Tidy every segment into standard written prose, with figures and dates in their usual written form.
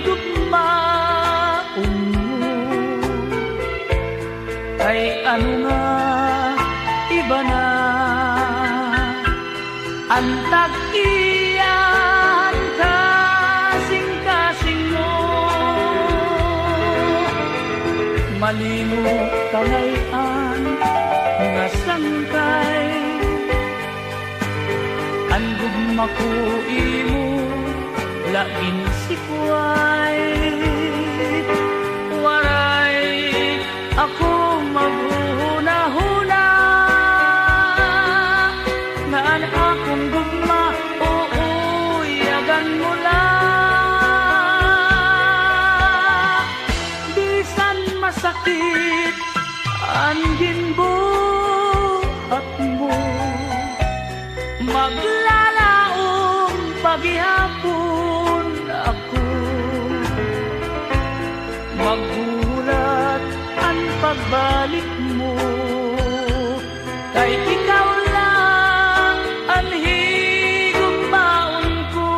higugmaon mo. Kay ano nga iba na ang tag-iyan kasing-kasing mo. Malino ka ngayon nga sangkay, ang gugma ko imo laging sikway. Waray ako maghuna-huna, naan akong gugma, uuyagan mo lang. Bisan masakit ang ginbuhat mo, maglalaong paghihapon ako, maghulat ang pagbalik mo. Kay ikaw lang ang higugmaon ko.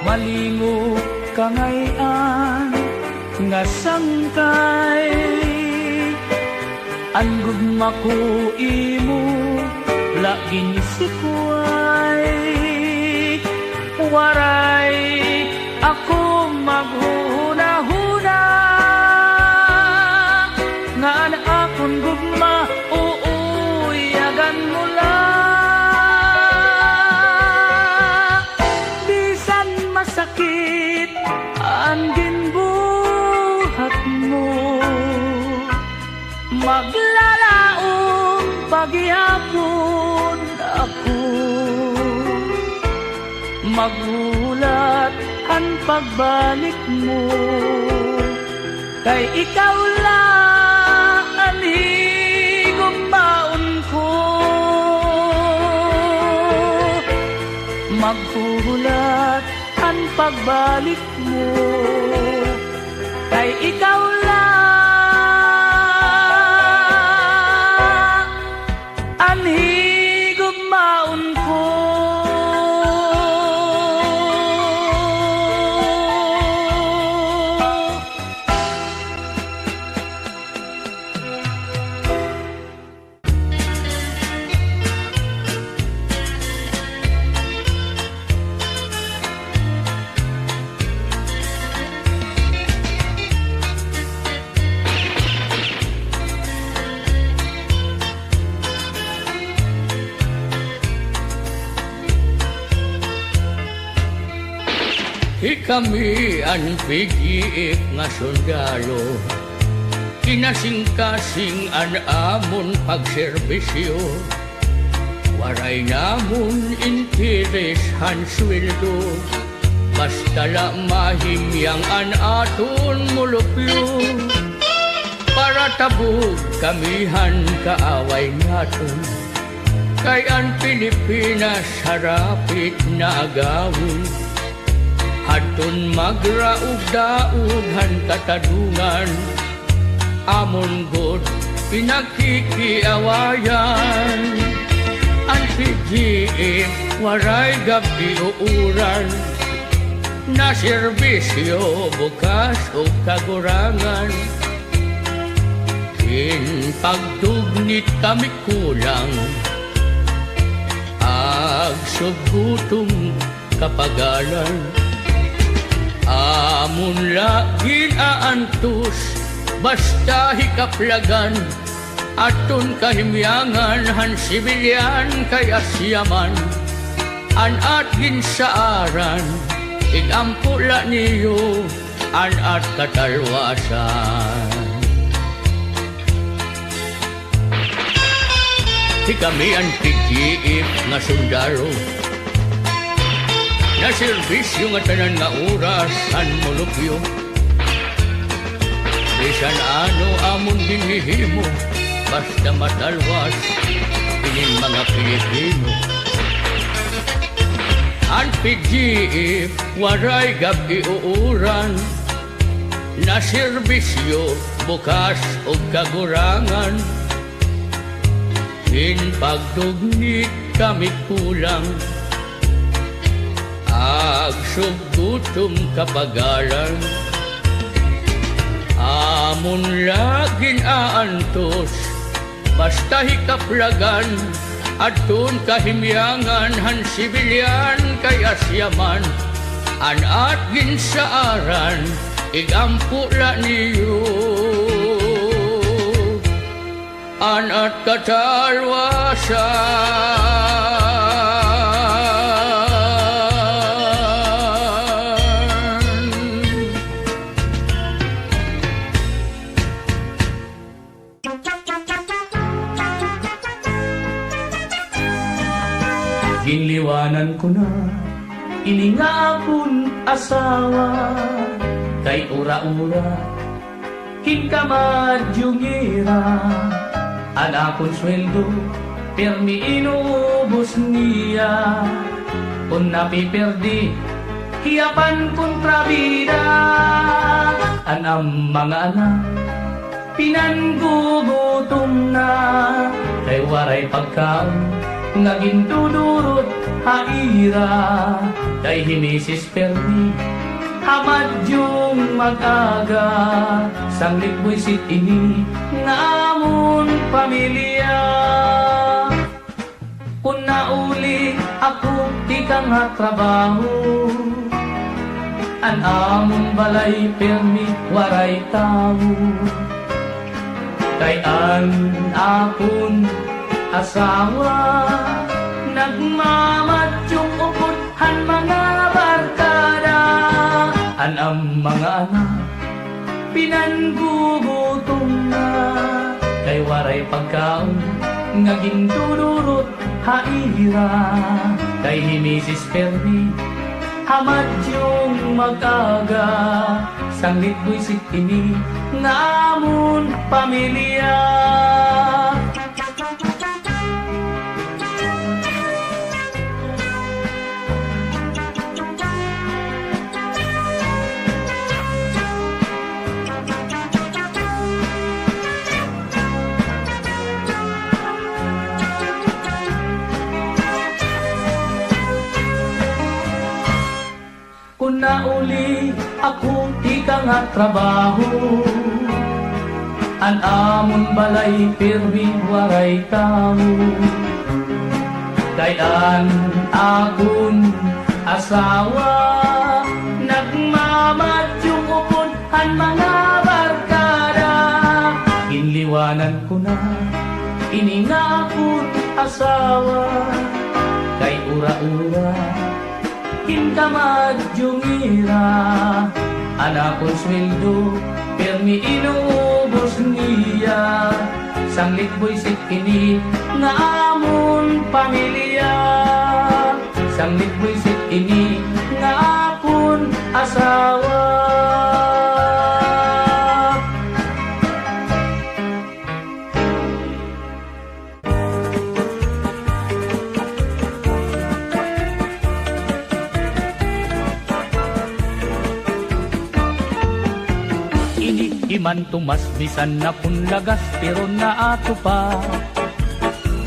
Malingo ka ngayon nga sangkay, ang gugma ko imo laging sikway. Waray ako maghuna-huna, nga na akong gugma, uuyagan mo lang. Bisan masakit ang ginbuhat mo, maglalaong paghihapon ako, magulat ang pagbalik mo. Kay ikaw lang ang higugmaon ko, maghulat ang pagbalik mo. Kay ikaw lang ang higugmaon ko. Kami ang pigiit nga sundalo, kinasing-kasing an amon pagserbisyo. Waray namon interes han sweldo, basta la mahimyang an aton mulupyo. Para tabog kamihan kaaway naton, kay ang Pilipinas harapit na agawin. Hadton magraog daughan katadungan, amon god pinakikiawayan. Ang PGM waray gabi uuran, na serbisyo bukas o kagurangan. In pagdugnit kami kulang, agsugutong kapagalan. Amon lagin aantus, basta hikaplagan, aton kahimyangan han sibilyan kay asyaman. An at ginsaaran, igampula niyo, an at katalwasan. Di kami ang PGF nga sundalo, na serbisyo nga tanan nga oras an molupyo. Bisan ano amon ginihimo, basta matalwas ining mga Pilipino. Ang PGF waray gabi uuran, na serbisyo bukas o kagurangan. In pagdugnit kami kulang, agsugutom kapagalan. Amon laging aantos, basta hikaplagan, atun kahimyangan, han sibilyan kay asyaman. Anat ginsaaran, igampula niyo. Anat katalwasan. Ginliwanan ko na iningapon asawa, kay ura-ura hinkamadjungira. Anakon sweldo permi inubos niya, kung napiperdi hiyapan kontrabida. Anang mga anak pinanggugutom na, kay waray pagkaon naging tudurot haira. Kay himisis permi hamadjong mag-aga, sanglit buisit ini ngamon pamilya. Kung nauli ako di ka nga trabaho, an amon balay permi waray tao. Kay an akon asawa nagmamadjong upod han mga barkada. Ang mga anak pinanggugutom na, kay waray pagkaon naging tudurot haira. Kay himisis permi hamadjong mag-aga, sanglit buisit ini ngamon pamilya. Kung nauli ako di ka nga trabaho, an amon balay permi waray tao. Kay an akon asawa nagmamadjong upod han mga barkada. Inliwanan ko na iningakon asawa, kay ura-ura hinkamadjungira. Anakon sweldo permi inubos niya, sanglit buisit ini ngamon pamilya. Sanglit buisit ini ngapon asawa. Iman tumas bisan na punlagas pero naato pa.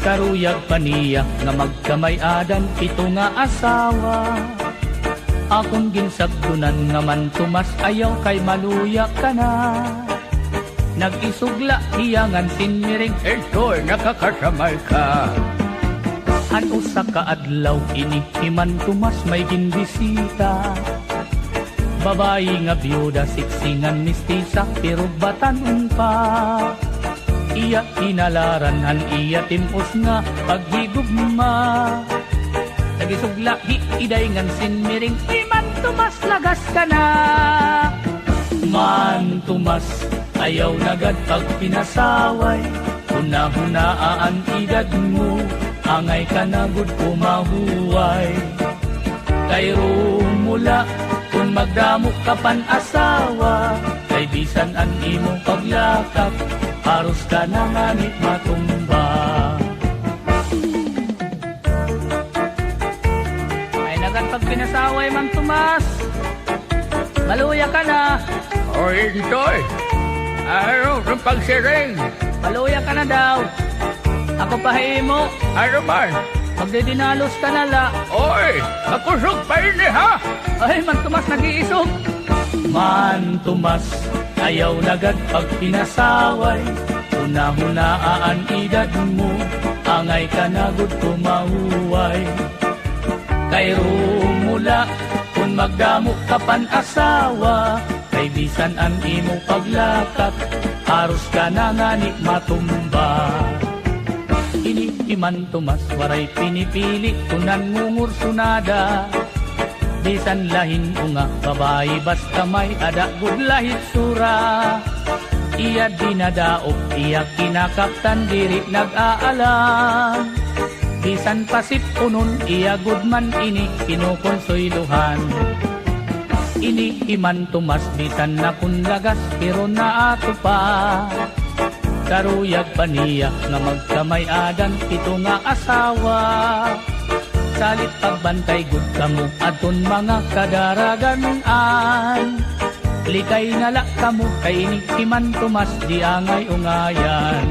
Karuyag paniya nga magkamay-adan ito nga asawa. Akong ginsagdunan nga man tumas ayaw kay maluya ka na. Nag-isugla hiyangan sinmiring ertor nakakasamay ka. Ano sa kaadlaw ini iman tumas may ginbisita. Babayi nga byuda, siksingan mistisa, pero batanon pa. Iya inalaran, han iya timpos nga paghigugma. Nagisugla, iday ngan sinmiring, iman tumas lagas ka na. Man tumas, ayaw nagad pag pinasaway. Huna-hunaan edad mo, angay ka na gud pumahuway. Kay rumula kung magdamok ka pan asawa, kay bisan an imo paglakap, haros ka na nganit matumba. Ay nagat pag pinasaway Mang Tomas, maluya ka na. O Intoy, ano ng pagsiring? Maluya ka na daw. Ako pahimo, Ano man? magdidinalos ka na la. Oy, makusog pa ini ha? Ay, Man Tomas, nag-iisog. Man Tomas, ayaw nagad pag pinasaway. Una-hunaan edad mo, angay ka nagod kumahuway. Kay rumula, kung magdamok ka pan asawa, kay bisan an imo paglakat, haros ka na nganik matumba. Ini Man Tomas, waray pinipili, kunan ngungur sunada. Bisan lahin unga, babae basta may adagod lahit sura. Iya dinadaop, iya kinakaptan, diri nag-aalam. Bisan pasip unon, iya gudman ini kinukonsoyluhan. Ini Man Tomas, bisan na kunlagas, pero na ato pa. Karuyag paniya nga magkamay-adan, ito nga asawa. Salit pagbantay gud kamo aton mga kadaraganan. Likay nala kamo kay ni Man Tomas, di angay ungayan.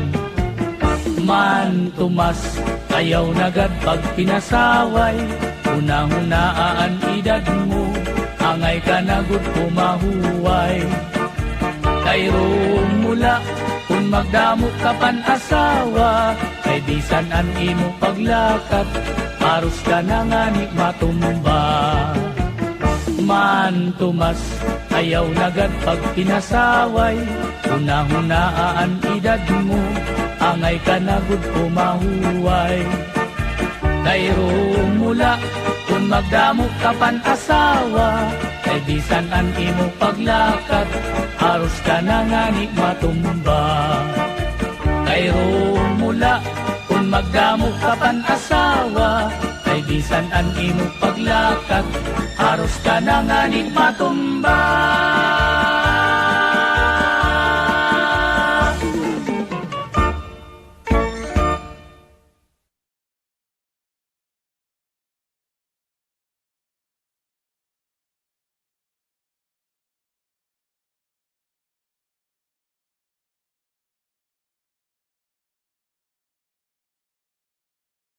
Man Tomas, ayaw nagad pag pinasaway. Una-hunaan edad mo, angay ka nagud kumahuway. Kay rumula kung magdamok ka pan asawa, kay bisan an imo paglakat, haros ka na nganik matumba. Man Tomas, ayaw nagad pag pinasaway. Una-hunaan edad mo, angay ka nagud kumahuway. Kay rumula kung magdamok ka pan asawa, kay bisan an imo paglakat, haros ka na nganik matumba. Kay rumula kung magdamok ka pan asawa, kay bisan an imo paglakat, haros ka na nganik matumba.